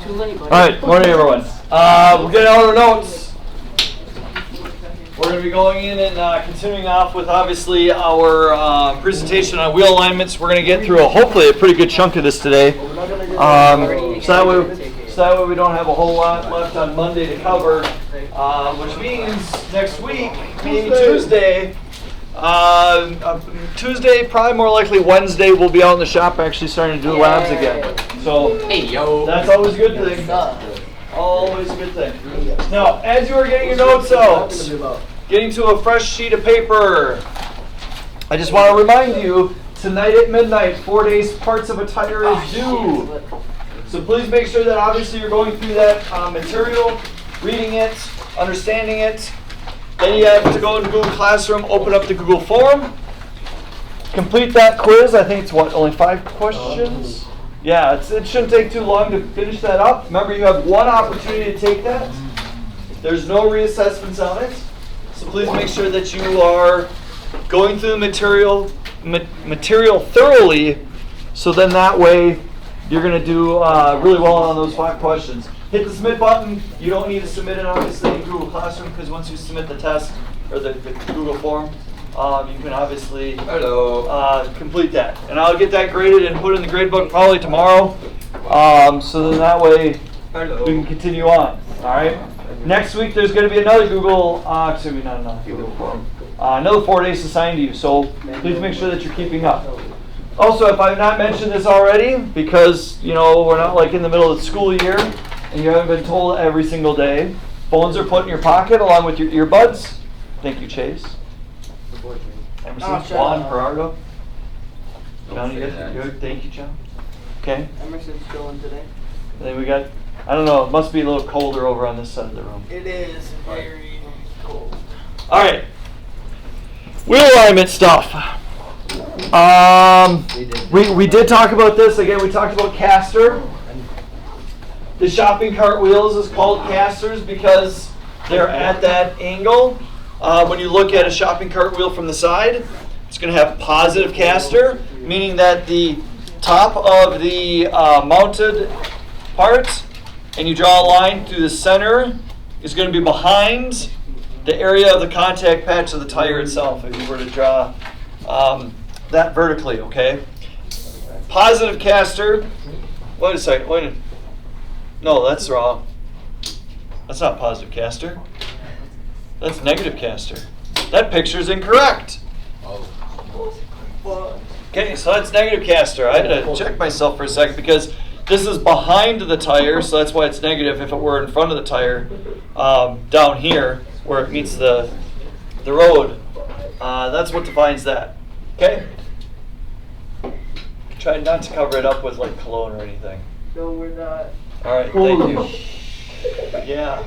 Alright, morning everyone. We're getting all our notes. We're going to be going in and continuing off with obviously our presentation on wheel alignments. We're going to get through hopefully a pretty good chunk of this today. So that way we don't have a whole lot left on Monday to cover, which means next week, maybe Tuesday, probably more likely Wednesday, we'll be out in the shop actually starting to do labs again. So that's always a good thing. Always a good thing. Now, as you are getting your notes out, getting to a fresh sheet of paper, I just want to remind you, tonight at midnight, 4 days parts of a tire is due. So please make sure that obviously you're going through that material, reading it, understanding it. Then you have to go into Google Classroom, open up the Google form, complete that quiz. I think it's only 5 questions? Yeah, it shouldn't take too long to finish that up. Remember, you have one opportunity to take that. There's no reassessments on it. So please make sure that you are going through the material thoroughly, so then that way you're going to do really well on those 5 questions. Hit the submit button. You don't need to submit it obviously in Google Classroom, because once you submit the test or the Google form, you can obviously complete that. And I'll get that graded and put in the grade book probably tomorrow. So then that way we can continue on. All right. Next week there's going to be another another 4 days assigned to you. So please make sure that you're keeping up. Also, if I've not mentioned this already, because we're not like in the middle of the school year and you haven't been told every single day, phones are put in your pocket along with your earbuds. Thank you, Chase. Emerson, Juan, Gerardo. John, you good? Thank you, John. Okay. Emerson's going today. And then we got, I don't know, it must be a little colder over on this side of the room. It is very cold. All right. Wheel alignment stuff. We did talk about this. Again, we talked about caster. The shopping cart wheels is called casters because they're at that angle. When you look at a shopping cart wheel from the side, it's going to have positive caster, meaning that the top of the mounted part, and you draw a line through the center, is going to be behind the area of the contact patch of the tire itself, if you were to draw that vertically, okay? Positive caster, wait a second, wait a minute. No, that's wrong. That's not positive caster. That's negative caster. That picture is incorrect. Okay, so that's negative caster. I had to check myself for a second because this is behind the tire, so that's why it's negative. If it were in front of the tire, down here where it meets the road, that's what defines that. Okay? Try not to cover it up with like cologne or anything. No, we're not. All right, thank you. Yeah.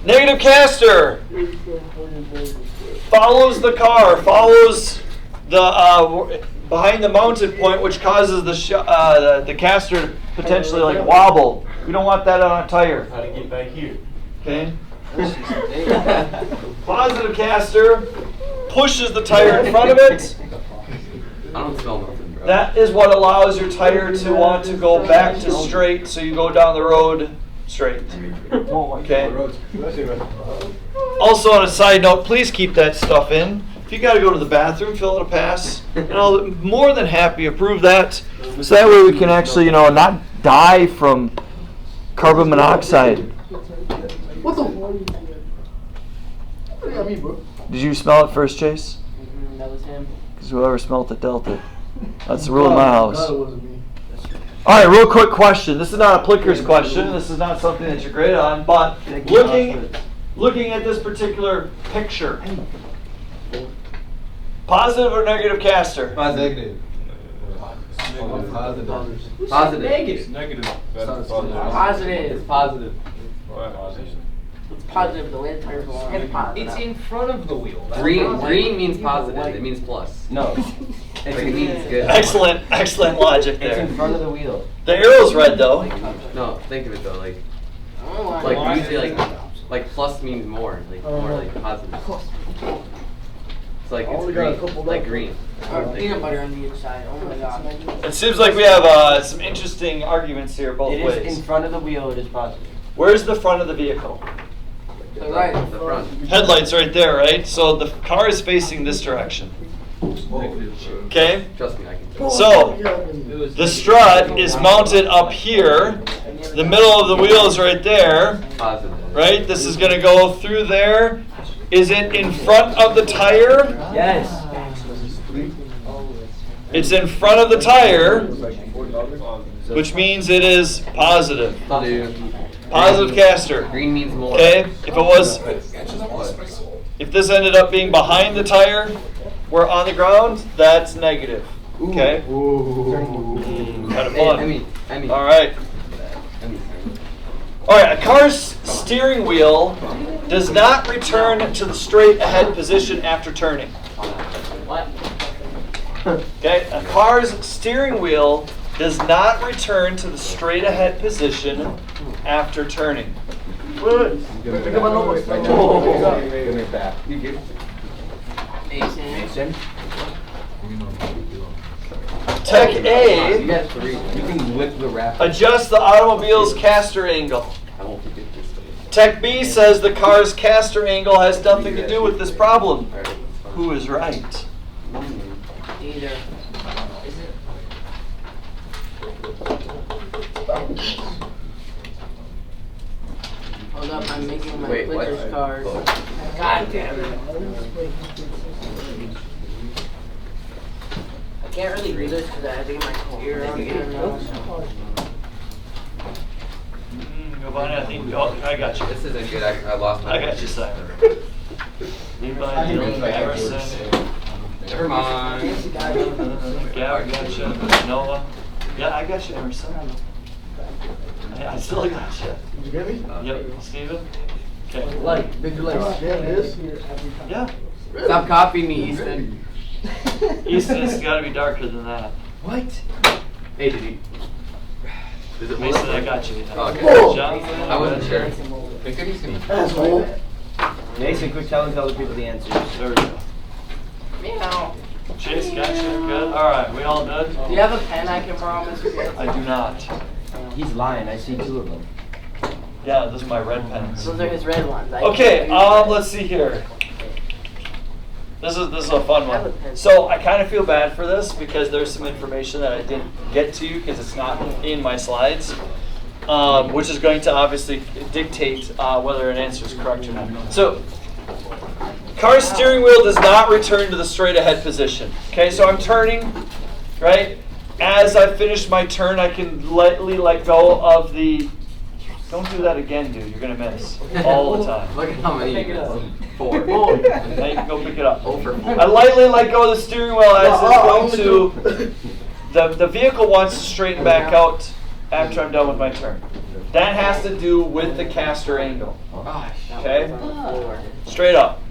Negative caster follows the car, follows the behind the mounted point, which causes the caster to potentially like wobble. We don't want that on a tire. How to get back here? Okay. Positive caster pushes the tire in front of it. I don't smell nothing, bro. That is what allows your tire to want to go back to straight, so you go down the road straight. Okay. Also, on a side note, please keep that stuff in. If you got to go to the bathroom, fill out a pass. I'll more than happy approve that, so that way we can actually, not die from carbon monoxide. What the? What do you got me, bro? Did you smell it first, Chase? That was him. Because whoever smelled it dealt it. That's the rule in my house. No, it wasn't me. All right, real quick question. This is not a Plickers question. This is not something that you're great on, but looking at this particular picture, positive or negative caster? Positive. Positive. Negative. Positive. It's positive. It's positive. The way the tires belong. It's in front of the wheel. Green means positive. It means plus. No. It means good. Excellent logic It's in there. front of the wheel. The arrow's red though. No, think of it though. Like Like usually like plus means more. Like more like positive. It's like I it's only got a green. couple Like left. green. Or peanut butter on the inside. Oh my god. It seems like we have some interesting arguments here both It ways. is in front of the wheel, it is positive. Where's the front of the vehicle? The right. The front. Headlights right there, right? So the car is facing this direction. Okay? Trust me, I can. So the strut is mounted up here. The middle of the wheel is right there, Positive. right? This is going to go through there. Is it in front of the tire? Yes. It's in front of the tire, which means it is positive. Positive caster. Green means more. Okay? If this ended up being behind the tire, we're on the ground, that's negative. Okay? Kind of fun. I mean. All right. All right, a car's steering wheel does not return to the straight ahead position after turning. What? Okay, a car's steering wheel does not return to the straight ahead position after turning. Pick up my notebook. Give me back. You give. Mason. Tech You A, got 3. You can whip the wrap. adjust the automobile's caster angle. I won't forget this. Tech B says the car's caster angle has nothing to do with this problem. Alright. Who is right? Either. Is it? Hold up, I'm making my Wait, what? Flickr card. Oh. God damn it. I can't really read this because I have to get my computer on again now. Giovanni, I think. Oh, I got you. This isn't good. I lost my. I got you, Simon. Levi, Emerson. Never mind. Yeah, I got you. Noah. Yeah, I got you, Emerson. I still got you. Did you get me? Yep, Steven. Okay. Light, big light. Yeah, it is. Yeah. Stop copying me, Easton. Easton has got to be darker than that. What? Hey, did you? Is it Mason, I got you. Oh, okay. Whoa. Jonathan, I wasn't sure. Asshole. Mason, quick telling other people the answers. There we go. Meow. Chase, got you. Good. All right, we all good? Do you have a pen I can borrow, Mr. Gates? I do not. He's lying, I see 2 of them. Yeah, those are my red pens. Those are his red ones. Okay, let's see here. This is a fun one. So I kind of feel bad for this because there's some information that I didn't get to because it's not in my slides, which is going to obviously dictate whether an answer is correct or not. So, car's steering wheel does not return to the straight ahead position. Okay, so I'm turning, right? As I finish my turn, I can lightly let go of the. Don't do that again, dude. You're gonna miss all the time. Look at how many you got. 4. Now you can go pick it up. Over. I lightly let go of the steering wheel as it's going to. The vehicle wants to straighten back out after I'm done with my turn. That has to do with the caster angle. Okay? Straight up.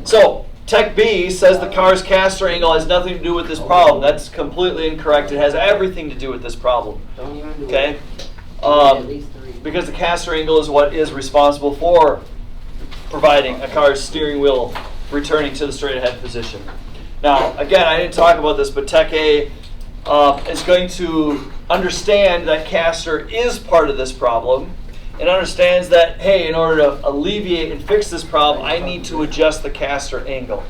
So, Tech B says the car's caster angle has nothing to do with this problem. That's completely incorrect. It has everything to do with this problem. Don't even do Okay? it. At least 3. Because the caster angle is what is responsible for providing a car's steering wheel returning to the straight ahead position. Now, again, I didn't talk about this, but Tech A is going to understand that caster is part of this problem and understands that, hey, in order to alleviate and fix this problem, I need to adjust the caster angle.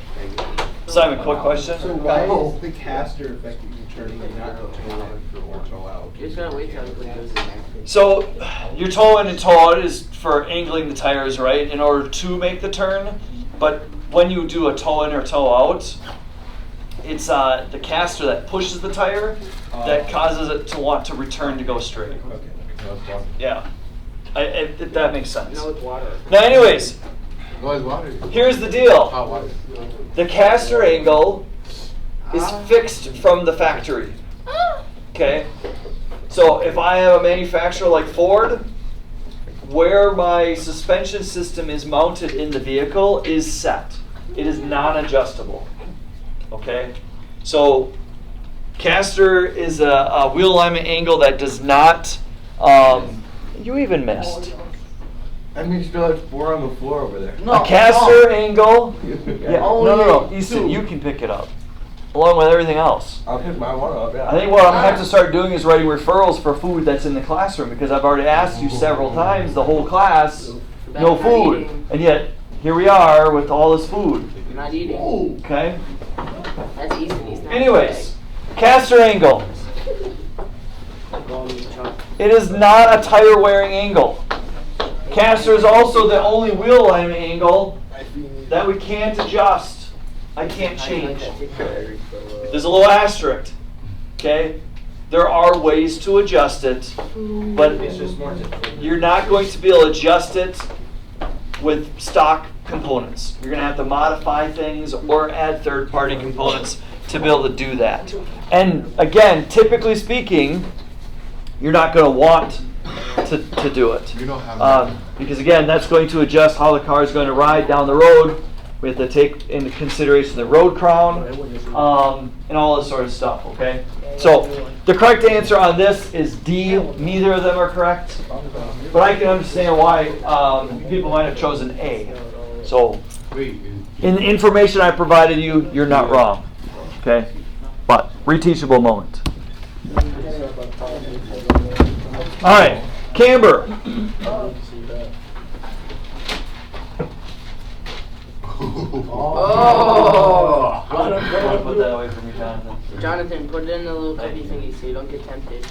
Simon, quick question? So why is the caster effectively turning and not toe out? You're just gonna wait till everybody does it. So your toe in and toe out is for angling the tires, right, in order to make the turn. But when you do a toe in or toe out, it's the caster that pushes the tire that causes it to want to return to go straight. Okay. No, it's water. Yeah, if that makes sense. No, it's water. Now anyways, No, it's water. here's the deal. Hot water. The caster angle is fixed from the factory. Okay? So if I have a manufacturer like Ford, where my suspension system is mounted in the vehicle is set. It is non-adjustable. Okay? So caster is a wheel alignment angle that does not, you even missed. I mean, you still have 4 on the floor over there. No, A caster angle. Yeah, no, Only no, no. Easton, two. you can pick it up, along with everything else. I'll pick my one up, yeah. I think what I'm gonna have to start doing is writing referrals for food that's in the classroom, because I've already asked you several times, the whole class, no Not food, eating. and yet here we are with all this food. You're not eating. Okay. That's easy. He's not Anyways, caster angle. big. It is not a tire wearing angle. Caster is also the only wheel alignment angle that we can't adjust. I can't change. There's a little asterisk. Okay? There are ways to adjust it, but It's just more difficult. you're not going to be able to adjust it with stock components. You're going to have to modify things or add third-party components to be able to do that. And again, typically speaking, you're not going to want to do it. You don't have Because again, that's going to adjust how the car is going to ride down the road. We have to take into consideration the road crown and all this sort of stuff, okay? So the correct answer on this is D. Neither of them are correct. But I can understand why people might have chosen A. So in the information I provided you, you're not wrong, okay? But reteachable moment. All right, camber. Oh! I want to put that away from you, Jonathan. Jonathan, put it in the little cubby thingy so you don't get tempted.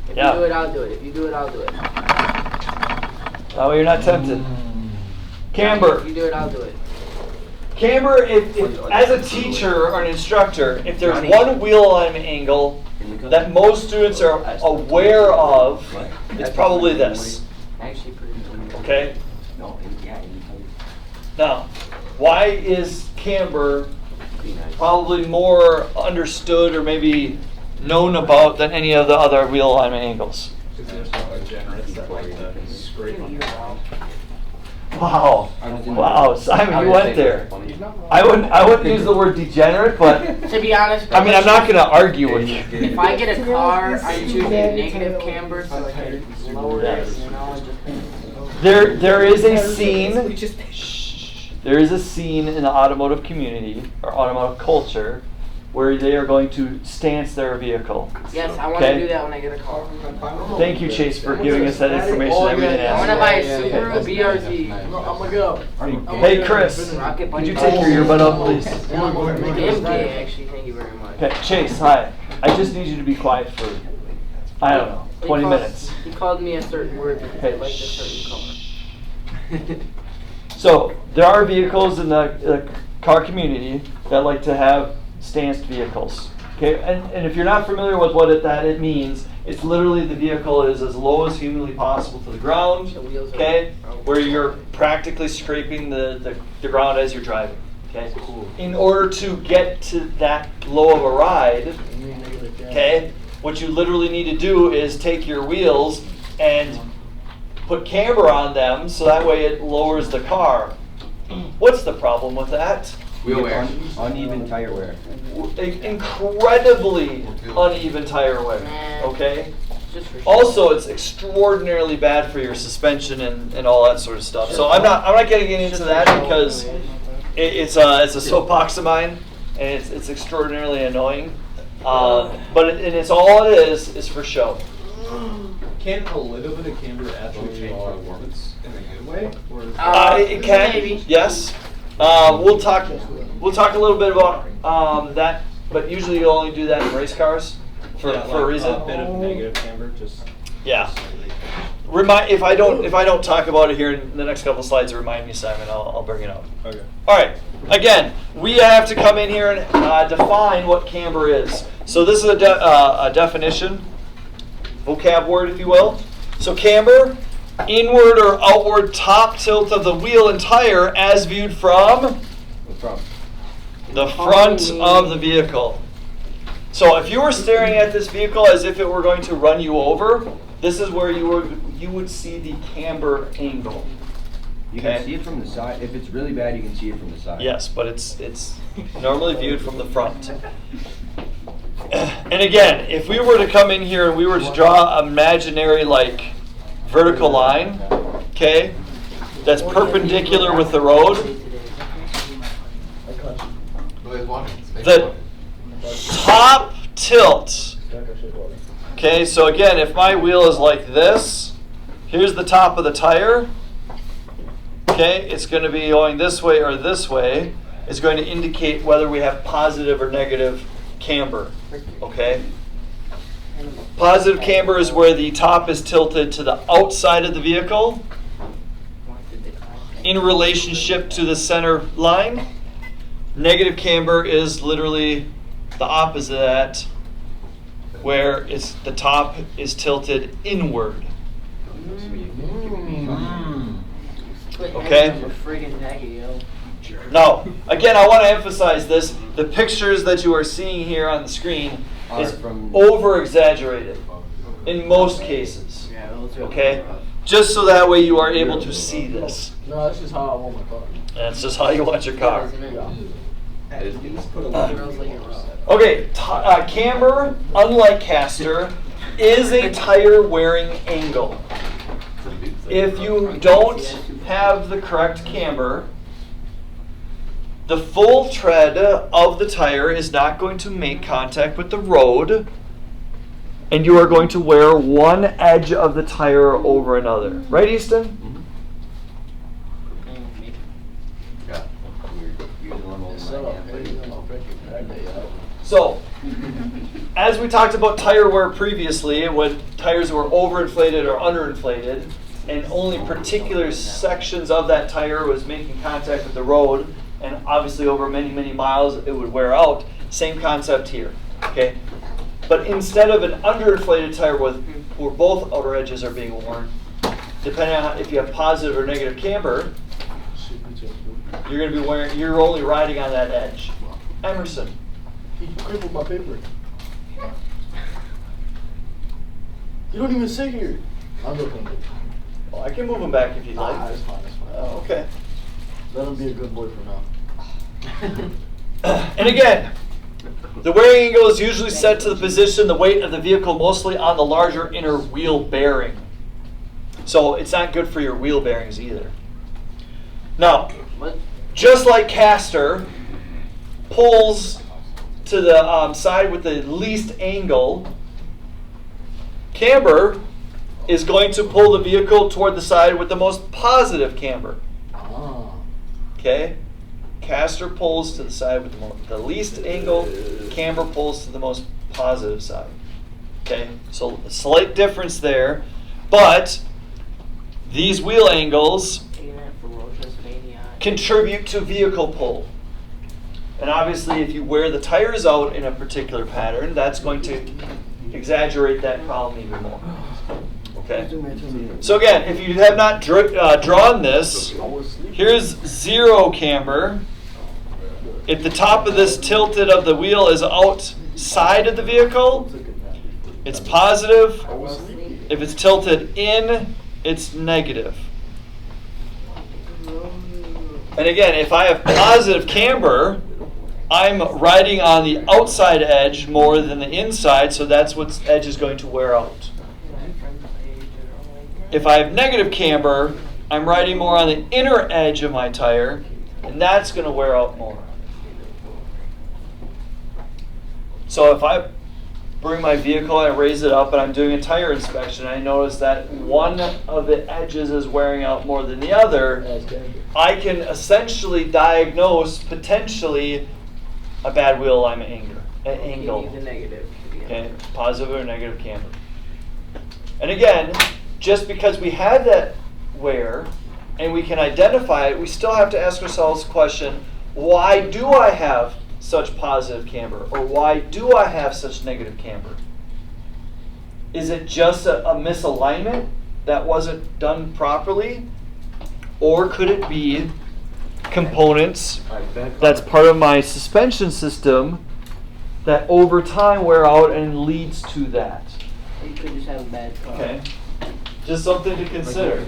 If Yeah. you do it, I'll do it. If you do it, I'll do it. That way you're not tempted. Camber. If you do it, I'll do it. Camber, if as a teacher or an instructor, if there's one wheel alignment angle that most students are aware of, it's probably this. Actually, pretty good. Okay? No, yeah, Now, why is camber probably more understood or maybe known about than any of the other wheel alignment angles? Wow. Wow, Simon, you went there. I wouldn't use the word degenerate, but To be honest, I mean, I'm not going to argue with you. if I get a car, I choose a negative camber so I can lower it, you know, and just... There is a scene. There is a scene in the automotive community or automotive culture where they are going to stance their vehicle. Yes, I want Okay. to do that when I get a car. Thank you, Chase, for giving us that information that we didn't I want to ask. buy a Subaru BRZ. I'm gonna get up. Hey, Chris, Rocket could you Bunny. take your earbud up, please? MK, actually, thank you very much. Okay, Chase, hi. I just need you to be quiet for, I don't know, 20 minutes. He called me a certain word because I Okay, liked a certain color. So, there are vehicles in the car community that like to have stanced vehicles. Okay, and if you're not familiar with what it means, it's literally the vehicle is as low as humanly possible to the ground, The wheels are- okay, where you're practically scraping the ground as you're driving. Okay, in order to get to that low of a ride, okay, what you literally need to do is take your wheels and put camber on them so that way it lowers the car. What's the problem with that? Wheel wear. Uneven tire wear. Incredibly uneven tire wear. Okay. Just for sure. Also, it's extraordinarily bad for your suspension and all that sort of stuff. So I'm not getting into that because it's a soapbox of mine and it's extraordinarily annoying. But it's all it is for show. Can a little bit of camber actually change performance in a good way? Or is It can. Maybe. Yes. We'll talk a little bit about that, but usually you only do that in race cars for a reason. A bit of negative camber, just Yeah. If I don't talk about it here in the next couple slides, remind me, Simon. I'll bring it up. okay. All right. Again, we have to come in here and define what camber is. So this is a definition, vocab word, if you will. So camber, inward or outward top tilt of the wheel and tire as viewed from the front of the vehicle. So if you were staring at this vehicle as if it were going to run you over, this is where you would see the camber angle. You Okay. can see it from the side. If it's really bad, you can see it from the side. Yes, but it's normally viewed from the front. And again, if we were to come in here and we were to draw an imaginary vertical line, okay, that's perpendicular with the road. The top tilt. Okay, so again, if my wheel is like this, here's the top of the tire. Okay, it's going to be going this way or this way. It's going to indicate whether we have positive or negative camber. Okay? Positive camber is where the top is tilted to the outside of the vehicle in relationship to the center line. Negative camber is literally the opposite of that, where the top is tilted inward. Okay? Now, again, I want to emphasize this. The pictures that you are seeing here on the screen is over-exaggerated in most cases. Okay? Just so that way you are able to see this. No, that's just how I want my car. That's just how you want your car. Yeah. Okay, camber, unlike caster, is a tire wearing angle. If you don't have the correct camber, the full tread of the tire is not going to make contact with the road, and you are going to wear one edge of the tire over another. Right, Easton? So, as we talked about tire wear previously, when tires were overinflated or underinflated, and only particular sections of that tire was making contact with the road, and obviously over many, many miles it would wear out. Same concept here, okay? But instead of an underinflated tire where both outer edges are being worn, depending on if you have positive or negative camber, you're going to be wearing. You're only riding on that edge. Emerson. He crippled my paper. You don't even sit here. I'm looking. Well, I can move them back if you'd like. That's fine. That's fine. Oh, okay. Let him be a good boy for now. And again, the wearing angle is usually set to the position, the weight of the vehicle, mostly on the larger inner wheel bearing. So it's not good for your wheel bearings either. Now, just like caster pulls to the side with the least angle, camber is going to pull the vehicle toward the side with the most positive camber. Okay? Caster pulls to the side with the least angle, camber pulls to the most positive side. Okay? So a slight difference there, but these wheel angles contribute to vehicle pull. And obviously if you wear the tires out in a particular pattern, that's going to exaggerate that problem even more. Okay. So again, if you have not drawn this, here's zero camber. If the top of this tilted of the wheel is outside of the vehicle, it's positive. If it's tilted in, it's negative. And again, if I have positive camber, I'm riding on the outside edge more than the inside, so that's what edge is going to wear out. If I have negative camber, I'm riding more on the inner edge of my tire, and that's going to wear out more. So if I bring my vehicle and I raise it up and I'm doing a tire inspection, and I notice that one of the edges is wearing out more than the other, I can essentially diagnose potentially a bad wheel alignment angle. Okay, positive or negative camber. And again, just because we have that wear and we can identify it, we still have to ask ourselves the question, why do I have such positive camber? Or why do I have such negative camber? Is it just a misalignment that wasn't done properly? Or could it be components that's part of my suspension system that over time wear out and leads to that? You could just have a bad car. Okay. Just something to consider.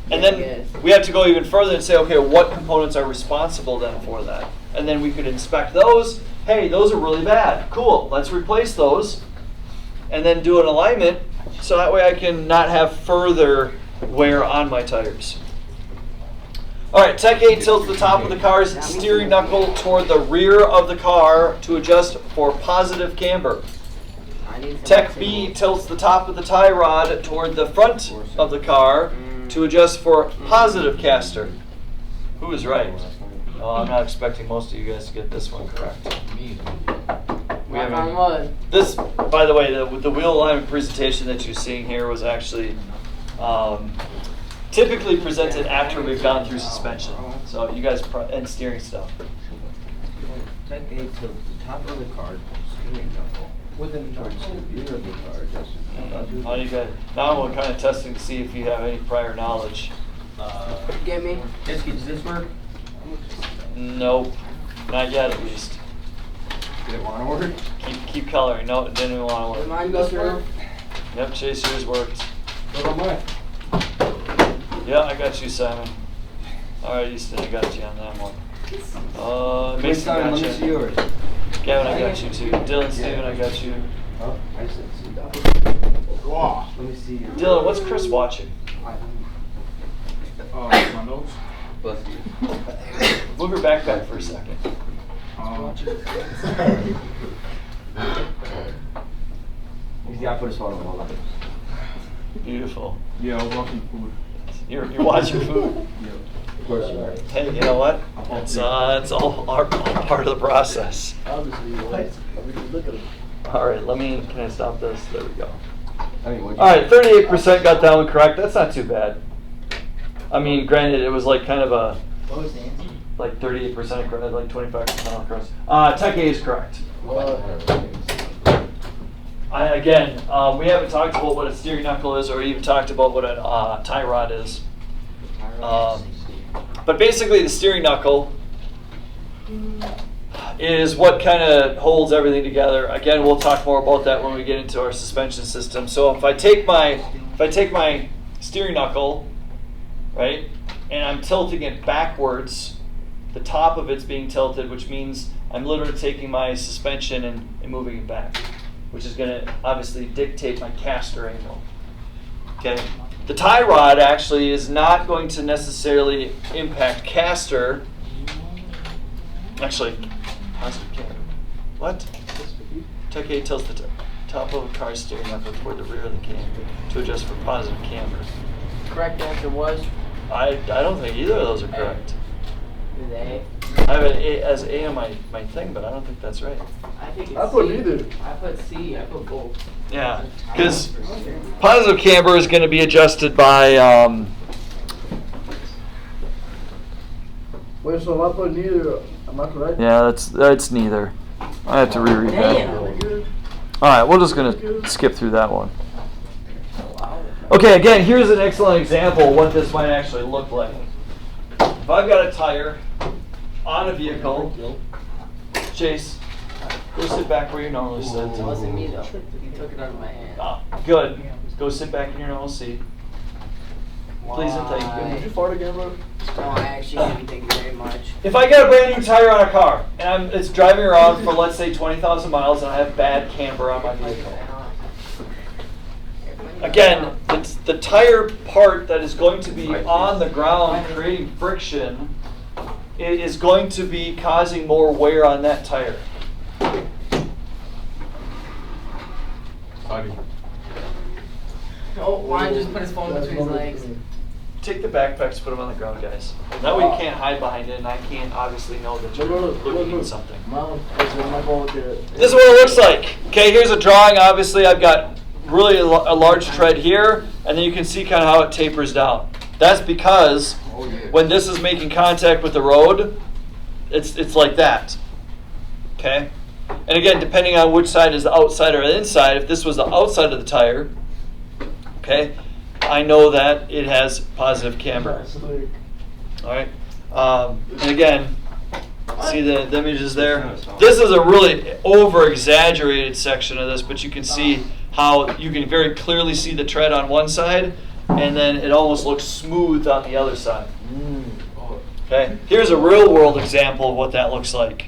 And then we have to go even further and say, okay, what components are responsible then for that? And then we could inspect those. Hey, those are really bad. Cool, let's replace those. And then do an alignment so that way I can not have further wear on my tires. All right, Tech A tilts the top of the car's steering knuckle toward the rear of the car to adjust for positive camber. Tech B tilts the top of the tie rod toward the front of the car to adjust for positive caster. Who is right? Oh, I'm not expecting most of you guys to get this one correct. We haven't. This, by the way, the wheel alignment presentation that you're seeing here was actually typically presented after we've gone through suspension. So you guys and steering stuff. Tech A tilts the top of the car, steering knuckle, within towards the rear of the car, adjusting. How do you guys? Now we're kind of testing to see if you have any prior knowledge. Get me? Jessica, does this work? Nope, not yet at least. Did it want to work? Keep coloring. No, it didn't even want to Did work. mine go through? Yep, Chase, yours worked. What about mine? Yeah, I got you, Simon. All right, Easton, I got you on that one. Mason got Let me see you. yours. Gavin, I got you too. Dylan, Steven, I got you. Oh, I said see. Wow. Let me see your. Dylan, what's Chris watching? My notes. Bless you. Move your backpack for a second. He's got to put his phone on. Hold on. Beautiful. Yeah, I was watching food. You're watching food. Of course you are. Hey, you know what? It's all part of the process. Obviously, right? I mean, look at it. All right, can I stop this? There we go. I mean, what'd you All right, 38% got that one correct. That's not too bad. I mean, granted, it was like kind of a, What was the answer? like 38% correct, like 25% correct. Tech A is correct. We haven't talked about what a steering knuckle is or even talked about what a tie rod is. But basically the steering knuckle is what kind of holds everything together. Again, we'll talk more about that when we get into our suspension system. So if I take my steering knuckle, right, and I'm tilting it backwards, the top of it's being tilted, which means I'm literally taking my suspension and moving it back, which is going to obviously dictate my caster angle. Okay. The tie rod actually is not going to necessarily impact caster. Actually, positive camber. What? Tech A tilts the top of a car steering knuckle toward the rear of the camber to adjust for positive camber. Correct answer was I don't think either of those are correct. A. I have an A as A on my thing, but I don't think that's right. I think it's I put C. neither. I put C. I put both. Yeah, because positive camber is going to be adjusted by Wait, so if I put neither, am I correct? yeah, that's neither. I have to reread that. Damn. All right, we're just going to skip through that one. Okay, again, here's an excellent example of what this might actually look like. If I've got a tire on a vehicle, Chase, go sit back where you normally sit. It wasn't me though. You took it out of my hand. Ah, good. Go sit back in your normal seat. Please and thank you. Did you fart again, bro? No, I actually didn't. Thank you very much. If I got a brand new tire on a car and it's driving around for let's say 20,000 miles and I have bad camber on my vehicle, again, it's the tire part that is going to be on the ground creating friction. It is going to be causing more wear on that tire. Oh, Juan just put his phone between his legs. Take the backpacks, put them on the ground, guys. That way you can't hide behind it, and I can't obviously know that you're looking at something. This is what it looks like. Okay, here's a drawing. Obviously, I've got really a large tread here, and then you can see kind of how it tapers down. That's because when this is making contact with the road, it's like that. Okay? And again, depending on which side is the outside or the inside, if this was the outside of the tire, okay, I know that it has positive camber. All right? And again, see the images there? This is a really over-exaggerated section of this, but you can see how you can very clearly see the tread on one side, and then it almost looks smooth on the other side. Okay? Here's a real-world example of what that looks like.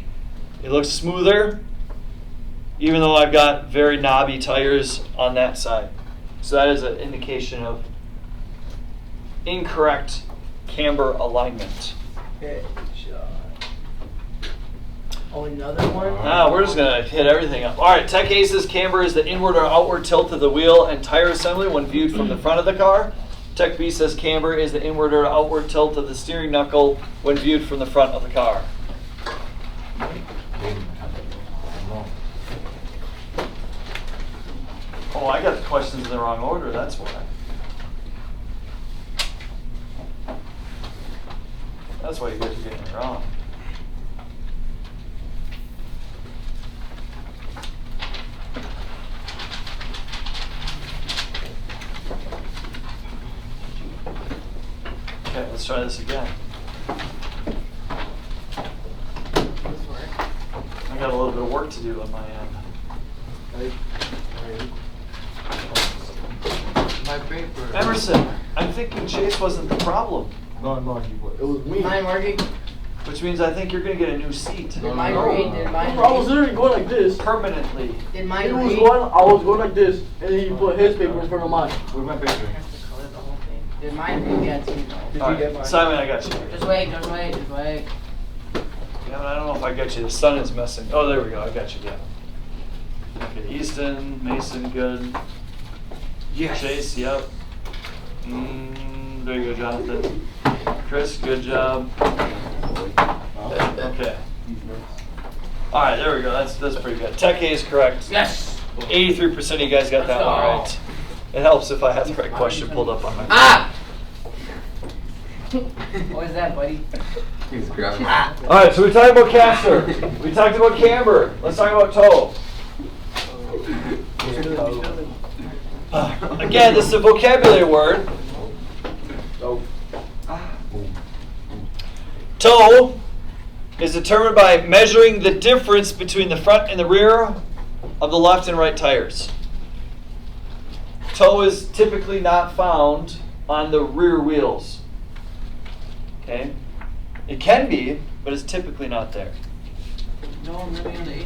It looks smoother, even though I've got very knobby tires on that side. So that is an indication of incorrect camber alignment. Okay. Oh, another one? Now we're just gonna hit everything up. All right, Tech Aces camber is the inward or outward tilt of the wheel and tire assembly when viewed from the front of the car. Tech B says camber is the inward or outward tilt of the steering knuckle when viewed from the front of the car. Oh, I got the questions in the wrong order, that's why. That's why you guys are getting it wrong. Okay, let's try this again. I got a little bit of work to do on my end. My paper. Emerson, I'm thinking Chase wasn't the problem, No, it was me. Mine working? which means I think you're gonna get a new seat Did mine read? Did mine I was read? literally going like this. permanently. Did He mine was read? going, I was going like this, and then he put his paper in front of mine. Where's my paper? I have to color the whole thing. Did mine read? Yeah, too. Did All you get right, mine? Simon, I got you. Just wait, just wait, just wait. Yeah, but I don't know if I got you. The sun is messing. Oh, there we go. I got you. Yeah. Okay, Easton, Mason, good. Yes. Chase, yep. There you go, Jonathan. Chris, good job. Okay. All right, there we go. That's pretty good. Tech A is correct. Yes. 83% of you guys got that Let's one go. right. It helps if I have the right question pulled up on my. Ah! What is that, buddy? He's grabbing. All right, so we talked about caster. We talked about camber. Let's talk about toe. Again, this is a vocabulary word. Toe is determined by measuring the difference between the front and the rear of the left and right tires. Toe is typically not found on the rear wheels. Okay? It can be, but it's typically not there. No, I'm really on the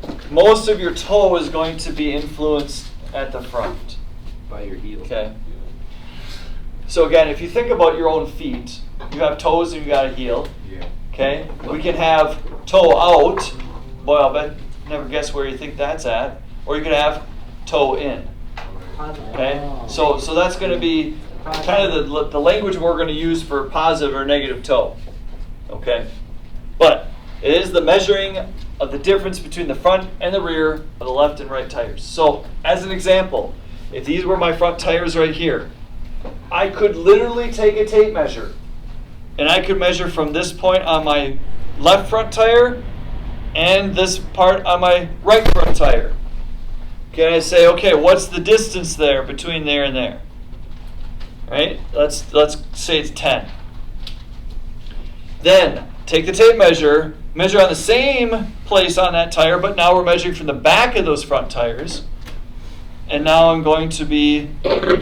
8. Most of your toe is going to be influenced at the front. By your heel. Okay? So again, if you think about your own feet, you have toes and you got a heel. Yeah. Okay? We can have toe out. Boy, I'll bet never guess where you think that's at. Or you can have toe in. Okay? So that's going to be kind of the language we're going to use for positive or negative toe. Okay? But it is the measuring of the difference between the front and the rear of the left and right tires. So, as an example, if these were my front tires right here, I could literally take a tape measure and I could measure from this point on my left front tire and this part on my right front tire. Can I say, okay, what's the distance there between there and there? Right? Let's say it's 10. Then take the tape measure, measure on the same place on that tire, but now we're measuring from the back of those front tires. And now I'm going to be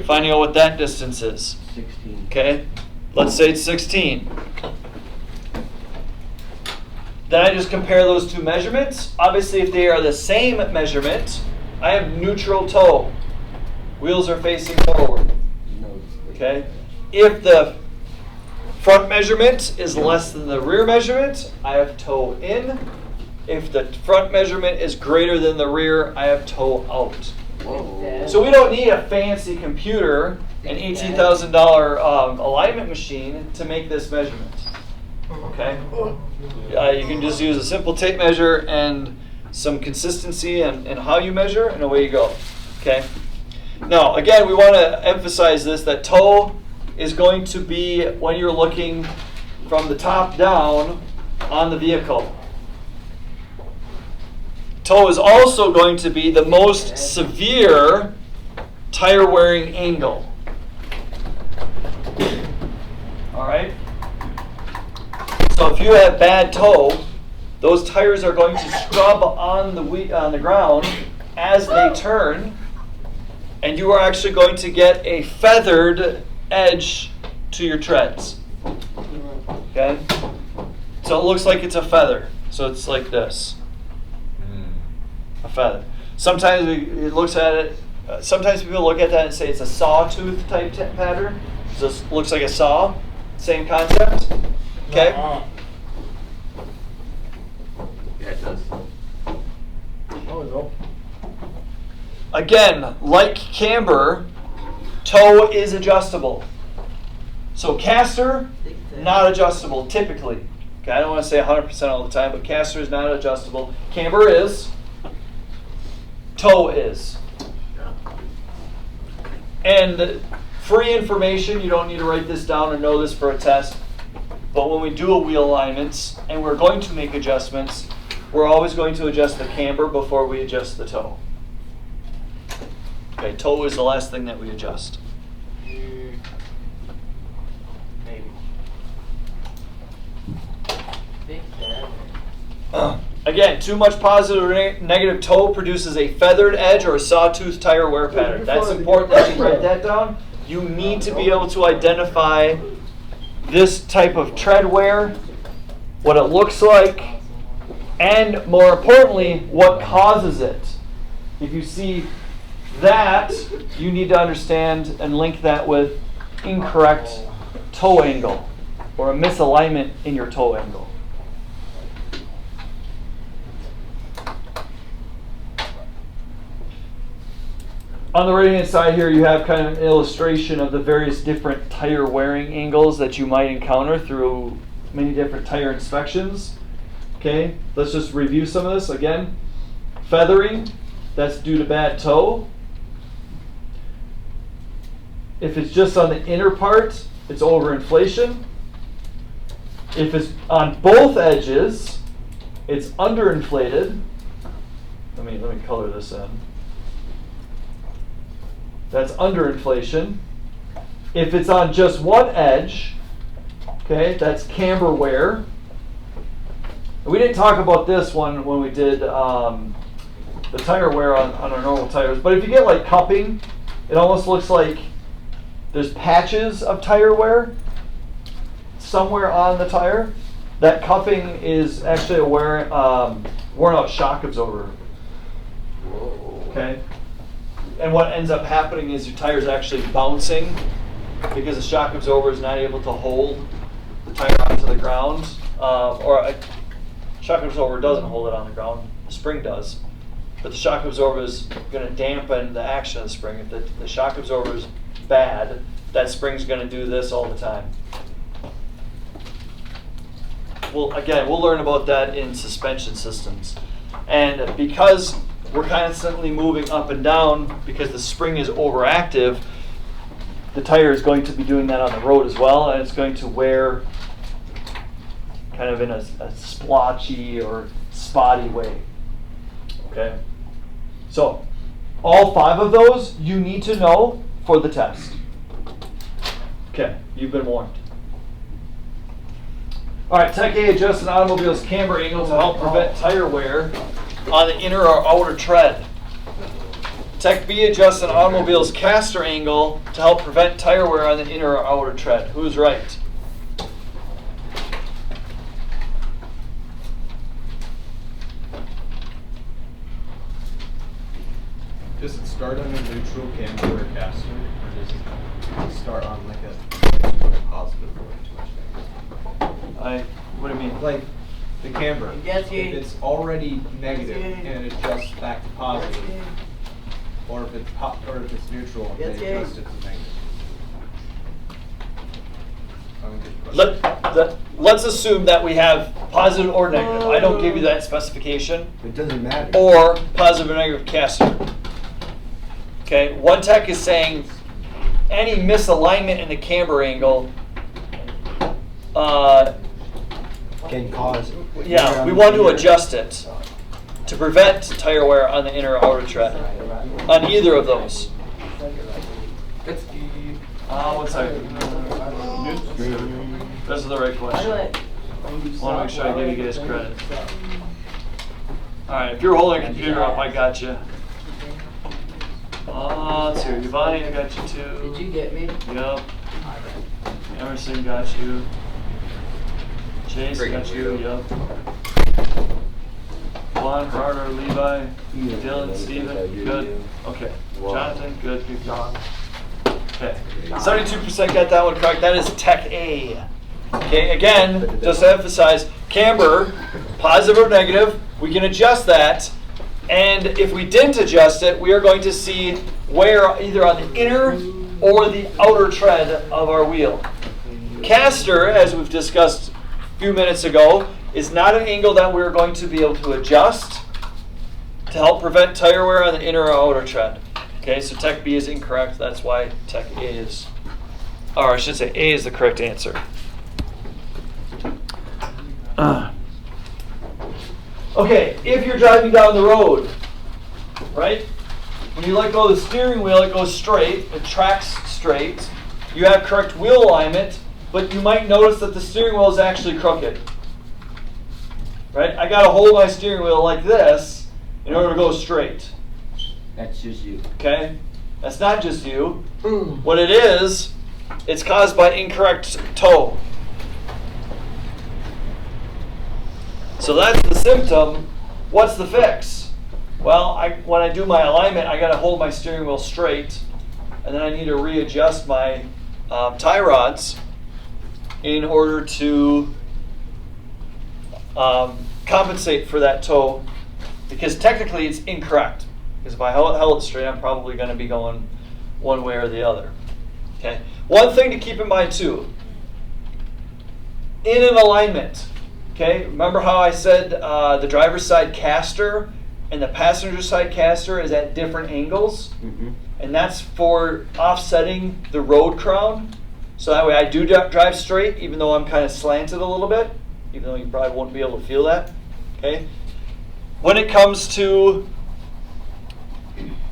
finding out what that distance is. 16. Okay? Let's say it's 16. Then I just compare those two measurements. Obviously, if they are the same measurement, I have neutral toe. Wheels are facing forward. Okay? If the front measurement is less than the rear measurement, I have toe in. If the front measurement is greater than the rear, I have toe out. Whoa. So we don't need a fancy computer, an $18,000 alignment machine to make this measurement. Okay? You can just use a simple tape measure and some consistency and how you measure, and away you go. Okay? Now, again, we want to emphasize this, that toe is going to be when you're looking from the top down on the vehicle. Toe is also going to be the most severe tire wearing angle. All right? So if you have bad toe, those tires are going to scrub on the ground as they turn, and you are actually going to get a feathered edge to your treads. Okay? So it looks like it's a feather. So it's like this. A feather. Sometimes it looks at it sometimes people look at that and say it's a sawtooth type pattern. So this looks like a saw. Same concept. Okay. Yeah, it does. Again, like camber, toe is adjustable. So caster, not adjustable typically. Okay, I don't want to say 100% all the time, but caster is not adjustable. Camber is. Toe is. And free information, you don't need to write this down or know this for a test. But when we do a wheel alignments and we're going to make adjustments, we're always going to adjust the camber before we adjust the toe. Okay, toe is the last thing that we adjust. Maybe. Think that. Again, too much positive or negative toe produces a feathered edge or a sawtooth tire wear pattern. That's important that you write that down. You need to be able to identify this type of tread wear, what it looks like, and more importantly, what causes it. If you see that, you need to understand and link that with incorrect toe angle or a misalignment in your toe angle. On the right-hand side here, you have kind of an illustration of the various different tire wearing angles that you might encounter through many different tire inspections. Okay, let's just review some of this again. Feathering, that's due to bad toe. If it's just on the inner part, it's overinflation. If it's on both edges, it's underinflated. Let me color this in. That's underinflation. If it's on just one edge, okay, that's camber wear. We didn't talk about this one when we did the tire wear on our normal tires, but if you get like cupping, it almost looks like there's patches of tire wear somewhere on the tire. That cupping is actually a worn out shock absorber. Okay? And what ends up happening is your tire is actually bouncing because the shock absorber is not able to hold the tire onto the ground. Or a shock absorber doesn't hold it on the ground. The spring does. But the shock absorber is going to dampen the action of the spring. If the shock absorber is bad, that spring's going to do this all the time. Well, again, we'll learn about that in suspension systems. And because we're constantly moving up and down because the spring is overactive, the tire is going to be doing that on the road as well, and it's going to wear kind of in a splotchy or spotty way. Okay? So, all 5 of those you need to know for the test. Okay, you've been warned. All right, Tech A adjusts an automobile's camber angle to help prevent tire wear on the inner or outer tread. Tech B adjusts an automobile's caster angle to help prevent tire wear on the inner or outer tread. Who's right? Does it start on a neutral camber or caster, or does it start on like a positive or too much? What do you mean? Like the camber. Yes, if yeah. it's already negative and it adjusts back to positive, or if it's neutral and Yes, they yeah. adjust it to negative. Let's assume that we have positive or negative. I don't give you that specification. It doesn't matter. Or positive or negative caster. Okay, one tech is saying any misalignment in the camber angle, Can cause. yeah, we want to adjust it to prevent tire wear on the inner or outer tread. On either of those. One second. This is the right question. I want to make sure I give you guys credit. Alright, if you're holding a computer up, I got you. Let's see, Giovanni, I got you too. Did you get me? Yep. Emerson got you. Chase got you. Yep. Juan, Carter, Levi, Dylan, Steven. Good. Okay. Jonathan, good job. Okay, 72% got that one correct. That is Tech A. Okay, again, just to emphasize, camber, positive or negative, we can adjust that. And if we didn't adjust it, we are going to see wear either on the inner or the outer tread of our wheel. Caster, as we've discussed a few minutes ago, is not an angle that we're going to be able to adjust to help prevent tire wear on the inner or outer tread. Okay, so Tech B is incorrect. That's why Tech A is, or I should say A is the correct answer. Okay, if you're driving down the road, right? When you let go of the steering wheel, it goes straight, it tracks straight. You have correct wheel alignment, but you might notice that the steering wheel is actually crooked. Right? I gotta hold my steering wheel like this in order to go straight. That's just you. Okay? That's not just you. What it is, it's caused by incorrect toe. So that's the symptom. What's the fix? Well, when I do my alignment, I got to hold my steering wheel straight, and then I need to readjust my tie rods in order to compensate for that toe, because technically it's incorrect. Because if I held it straight, I'm probably going to be going one way or the other. Okay. One thing to keep in mind too, in an alignment, okay, remember how I said the driver's side caster and the passenger side caster is at different angles? Mm-hmm. And that's for offsetting the road crown. So that way I do drive straight, even though I'm kind of slanted a little bit, even though you probably won't be able to feel that. Okay. When it comes to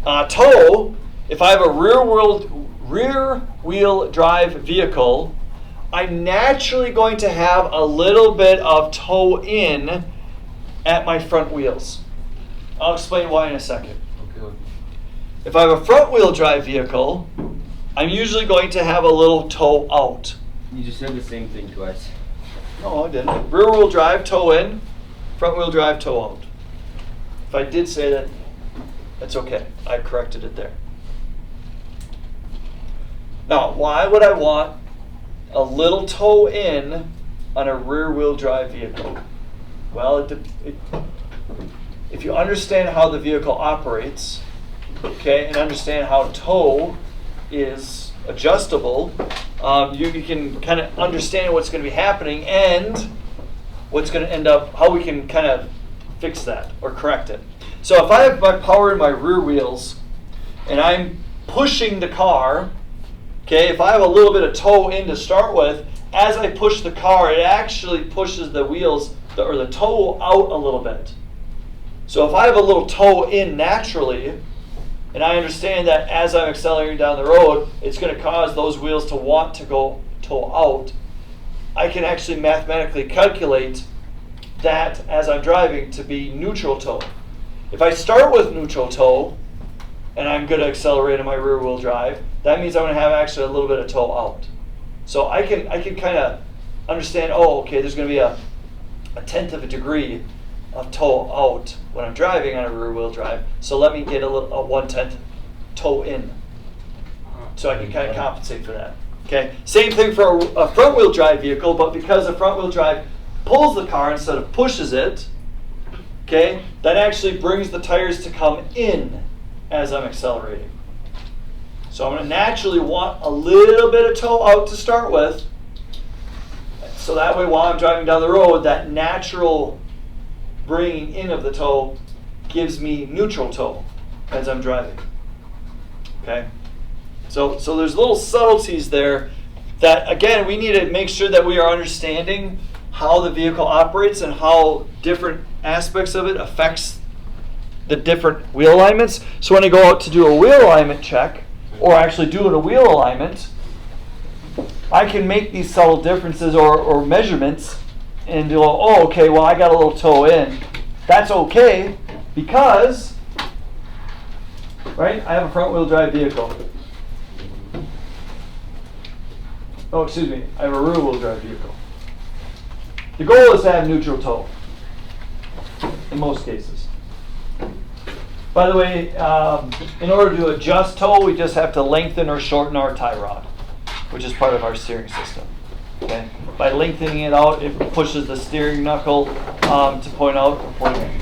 toe, if I have a rear wheel drive vehicle, I'm naturally going to have a little bit of toe in at my front wheels. I'll explain why in a second. Okay. If I have a front wheel drive vehicle, I'm usually going to have a little toe out. You just said the same thing twice. No, I didn't. Rear wheel drive, toe in. Front wheel drive, toe out. If I did say that, that's okay. I corrected it there. Now, why would I want a little toe in on a rear wheel drive vehicle? Well, if you understand how the vehicle operates, okay, and understand how toe is adjustable, you can kind of understand what's going to be happening and what's going to end up, how we can kind of fix that or correct it. So if I have my power in my rear wheels and I'm pushing the car, okay, if I have a little bit of toe in to start with, as I push the car, it actually pushes the wheels or the toe out a little bit. So if I have a little toe in naturally, and I understand that as I'm accelerating down the road, it's going to cause those wheels to want to go toe out, I can actually mathematically calculate that as I'm driving to be neutral toe. If I start with neutral toe, and I'm going to accelerate in my rear wheel drive, that means I'm going to have actually a little bit of toe out. So I can kind of understand, oh, okay, there's going to be a 1/10 of a degree of toe out when I'm driving on a rear wheel drive. So let me get a 1/10 toe in. So I can kind of compensate for that. Okay. Same thing for a front wheel drive vehicle, but because the front wheel drive pulls the car instead of pushes it, okay, that actually brings the tires to come in as I'm accelerating. So I'm going to naturally want a little bit of toe out to start with. So that way while I'm driving down the road, that natural bringing in of the toe gives me neutral toe as I'm driving. Okay? So there's little subtleties there that, again, we need to make sure that we are understanding how the vehicle operates and how different aspects of it affects the different wheel alignments. So when I go out to do a wheel alignment check, or actually doing a wheel alignment, I can make these subtle differences or measurements and do, oh, okay, well, I got a little toe in. That's okay because, right, I have a front wheel drive vehicle. Oh, excuse me, I have a rear wheel drive vehicle. The goal is to have neutral toe in most cases. By the way, in order to adjust toe, we just have to lengthen or shorten our tie rod, which is part of our steering system. Okay. By lengthening it out, it pushes the steering knuckle to point out or point in.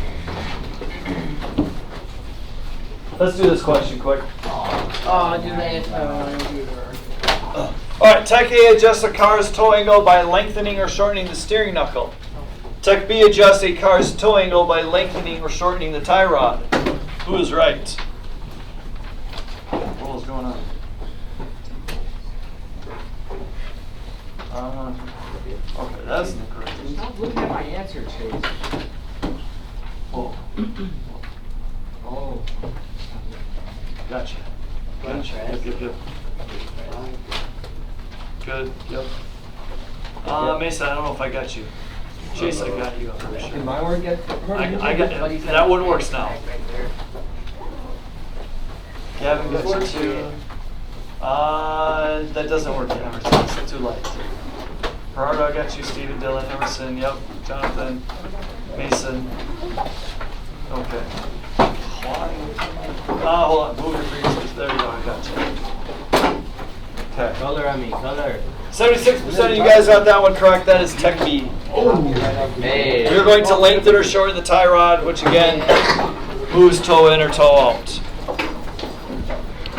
Let's do this question quick. Oh, do that. All right, Tech A adjusts a car's toe angle by lengthening or shortening the steering knuckle. Tech B adjusts a car's toe angle by lengthening or shortening the tie rod. Who is right? What was going on? Okay, that's incorrect. Stop looking at my answer, Chase. Oh, Oh. gotcha. Gotcha. Yep. Good. Yep. Mason, I don't know if I got you. Chase, I got you. I'm pretty sure. Did my word get? I got that one works now. Gavin got you too. That doesn't work yet, Emerson. It's too light. Gerardo, I got you. Stephen, Dylan, Emerson. Yep. Jonathan, Mason. Okay. Hold on. Move your freezers. There you go. I got you. Okay. Color on me, color. 76% of you guys got that one correct. That is Tech B. Hey. You're going to lengthen or shorten the tie rod, which again moves toe in or toe out.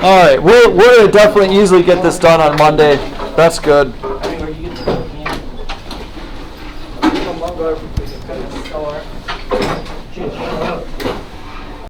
All right, we're going to definitely easily get this done on Monday. That's good.